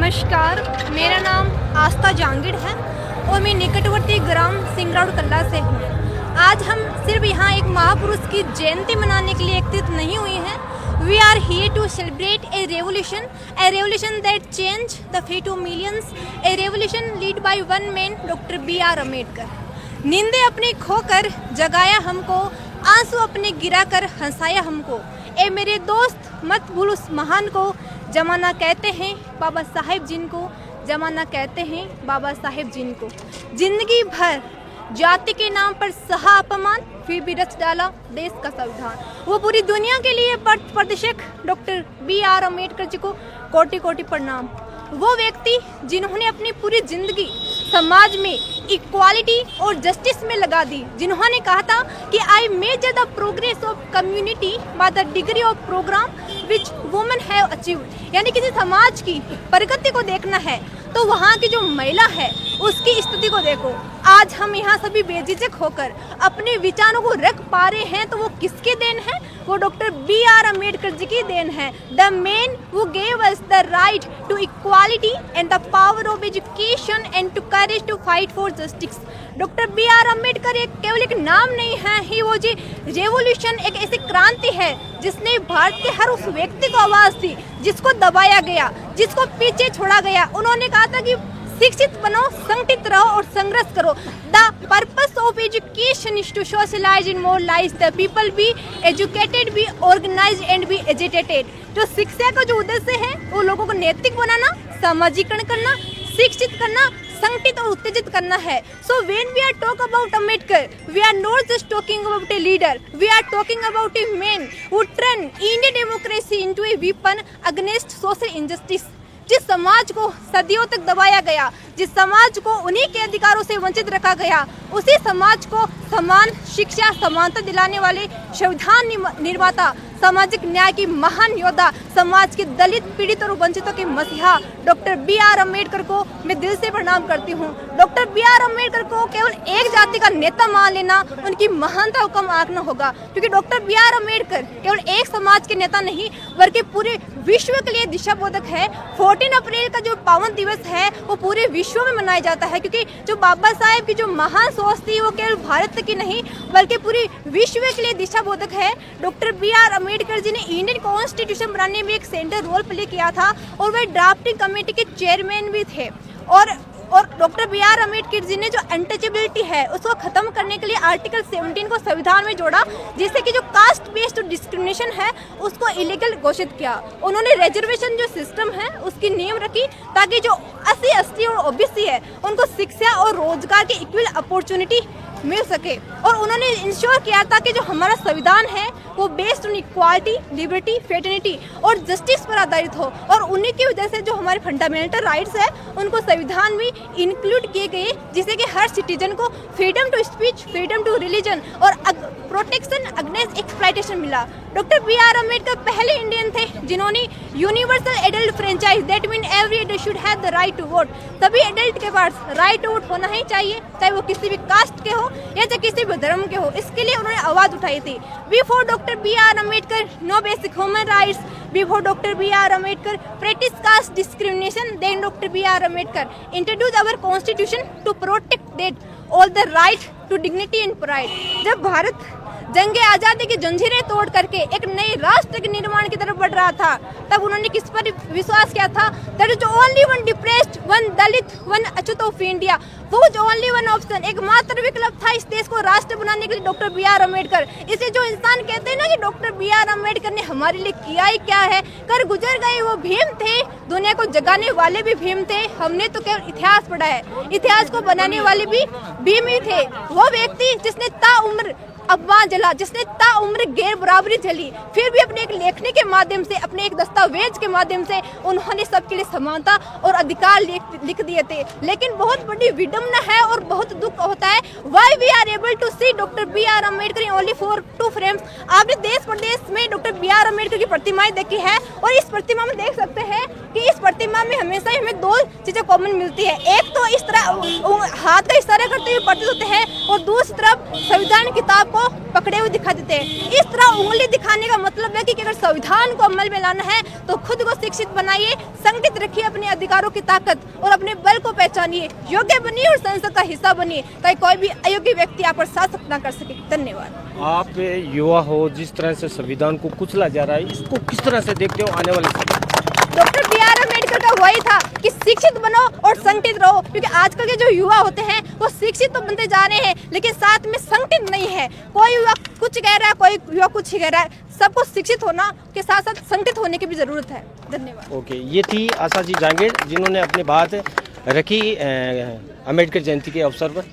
नमस्कार, मेरा नाम आस्था जांगिड़ है और मैं निकटवर्ती ग्राम सिंगरौड़ कल्ला से हूँ। आज हम सिर्फ यहाँ एक महापुरुष की जयंती मनाने के लिए एकत्रित नहीं हुए हैं। We are here to celebrate a revolution that change the fate of millions, a revolution lead by one man, doctor B.R. Ambedkar. नींदें अपनी खोकर जगाया हमको, आंसू अपने गिराकर हंसाया हमको। ए मेरे दोस्त मत भूल उस महान को, जमाना कहते हैं बाबा साहेब जिनको, जमाना कहते हैं बाबा साहेब जिनको। जिंदगी भर जाति के नाम पर सहा अपमान, फिर भी रच डाला देश का संविधान। वो पूरी दुनिया के लिए प्रदर्शक डॉक्टर B.R. अम्बेडकर जी को कोटि कोटि प्रणाम। वो व्यक्ति जिन्होंने अपनी पूरी जिंदगी समाज में इक्वालिटी और जस्टिस में लगा दी, जिन्होंने कहा था कि I measure the progress of community by the degree of program which women have achieved. यानी किसी समाज की प्रगति को देखना है तो वहाँ की जो महिला है उसकी स्थिति को देखो। आज हम यहाँ सभी बेझिझक होकर अपने विचारों को रख पा रहे हैं तो वो किसकी देन है? वो डॉक्टर B.R. अम्बेडकर जी की देन है। The man who gave us the right to equality and the power of education and to courage to fight for justice. Doctor B.R. Ambedkar एक केवल एक नाम नहीं है, ही वो जी रेवोल्यूशन, एक ऐसी क्रांति है जिसने भारत के हर उस व्यक्ति को आवाज दी जिसको दबाया गया, जिसको पीछे छोड़ा गया। उन्होंने कहा था कि शिक्षित बनो, संगठित रहो और संघर्ष करो। The purpose of education is to socialise in more life the people be educated, be organise and be educated. जो शिक्षा का जो उद्देश्य है वो लोगों को नैतिक बनाना, सामाजिकरण करना, शिक्षित करना, संगठित और उत्तेजित करना है। So when we are talk about Ambedkar, we are not just talking about a leader, we are talking about a man who turn Indian democracy into a weapon against social injustice. जिस समाज को सदियों तक दबाया गया, जिस समाज को उन्हीं के अधिकारों से वंचित रखा गया, उसी समाज को समान शिक्षा, समानता दिलाने वाले संविधान निर्माता, सामाजिक न्याय की महान योद्धा, समाज के दलित, पीड़ित और वंचितों के मसीहा डॉक्टर B.R. अम्बेडकर को मैं दिल से प्रणाम करती हूँ। Doctor B.R. अम्बेडकर को केवल एक जाति का नेता मान लेना उनकी महानता को कम आंकना होगा, क्योंकि डॉक्टर B.R. अम्बेडकर केवल एक समाज के नेता नहीं बल्कि पूरे विश्व के लिए दिशा बोधक है। 14 अप्रैल का जो पावन दिवस है वो पूरे विश्व में मनाया जाता है, क्योंकि जो बाबा साहेब की जो महान सोच थी वो केवल भारत की नहीं बल्कि पूरी विश्व के लिए दिशा बोधक है। Doctor B.R. अम्बेडकर जी ने इंडियन कॉन्स्टिट्यूशन बनाने में एक सेंट्रल रोल प्ले किया था और वे ड्राफ्टिंग कमेटी के चेयरमैन भी थे। और डॉक्टर B.R. अम्बेडकर जी ने जो अनटचेबिलिटी है उसको खत्म करने के लिए आर्टिकल 17 को संविधान में जोड़ा, जिससे कि जो कास्ट बेस्ड डिस्क्रिमिनेशन है उसको इलीगल घोषित किया। उन्होंने रिजर्वेशन जो सिस्टम है उसकी नींव रखी ताकि जो SC और OBC है उनको शिक्षा और रोजगार की इक्वल अपॉर्चुनिटी मिल सके। और उन्होंने इंश्योर किया था कि जो हमारा संविधान है वो based on equality, liberty, fraternity और जस्टिस पर आधारित हो। और उन्हीं की वजह से जो हमारे फंडामेंटल राइट्स है उनको संविधान में इंक्लूड किए गए, जिससे कि हर सिटीजन को freedom to speech, freedom to religion और प्रोटेक्शन अगेंस्ट एक्सप्लॉयटेशन मिला। Doctor B.R. अम्बेडकर पहले इंडियन थे जिन्होंने universal adult franchise, that mean every adult should have the right to vote. सभी एडल्ट के पास राइट टू वोट होना ही चाहिए, चाहे वो किसी भी कास्ट के हो या चाहे किसी भी धर्म के हो। इसके लिए उन्होंने आवाज उठाई थी। Before doctor B.R. Ambedkar no basic human rights, before doctor B.R. Ambedkar practice caste discrimination, then doctor B.R. Ambedkar introduce our constitution to protect that all the right to dignity and pride. जब भारत जंगे आजादी की जंजीरें तोड़ करके एक नए राष्ट्र के निर्माण की तरफ बढ़ रहा था, तब उन्होंने किस पर विश्वास किया था? That is only one depressed, one Dalit, one Achhut of India. वो जो ओनली वन ऑप्शन, एकमात्र विकल्प था इस देश को राष्ट्र बनाने के लिए डॉक्टर B.R. अम्बेडकर। इसे जो इंसान कहते हैं ना कि डॉक्टर B.R. अम्बेडकर ने हमारे लिए किया ही क्या है, कर गुजर गए वो भीम थे, दुनिया को जगाने वाले भी भीम थे। हमने तो केवल इतिहास पढ़ा है, इतिहास को बनाने वाले भी भीम ही थे। वो व्यक्ति जिसने ताउम्र अफवाह जला, जिसने ताउम्र गैर बराबरी झेली, फिर भी अपने एक लेखनी के माध्यम से, अपने एक दस्तावेज के माध्यम से उन्होंने सबके लिए समानता और अधिकार लिख दिए थे। लेकिन बहुत बड़ी विडम्बना है और बहुत दुख होता है, why we are able to see doctor B.R. Ambedkar in only 2 frames. आपने देश प्रदेश में डॉक्टर B.R. अम्बेडकर की प्रतिमाएं देखी है और इस प्रतिमा में देख सकते हैं कि इस प्रतिमा में हमेशा हमें 2 चीजें कॉमन मिलती है। एक तो इस तरह हाथ का इशारा करते हुए प्रतीत होते हैं और दूसरी तरफ संविधान किताब को को पकड़े हुए दिखा देते हैं। इस तरह उंगली दिखाने का मतलब है कि अगर संविधान को अमल में लाना है तो खुद को शिक्षित बनाइए, संगठित रखिए अपने अधिकारों की ताकत और अपने बल को पहचानिए, योग्य बनिए और संसद का हिस्सा बनिए ताकि कोई भी अयोग्य व्यक्ति आप पर शासन न कर सके। धन्यवाद। आप युवा हो, जिस तरह से संविधान को कुचला जा रहा है, इसको किस तरह से देखते हो आने वाले समय? Doctor B.R. अम्बेडकर का वही था कि शिक्षित बनो और संगठित रहो, क्योंकि आजकल के जो युवा होते हैं वो शिक्षित तो बनते जा रहे हैं लेकिन साथ में संगठित नहीं है। कोई युवा कुछ कह रहा है, कोई युवा कुछ ही कह रहा है। सबको शिक्षित होना के साथ साथ संगठित होने की भी जरूरत है। धन्यवाद। ओके, ये थी आशा जी जांगीड़ जिन्होंने अपनी बात रखी अम्बेडकर जयंती के अवसर पर।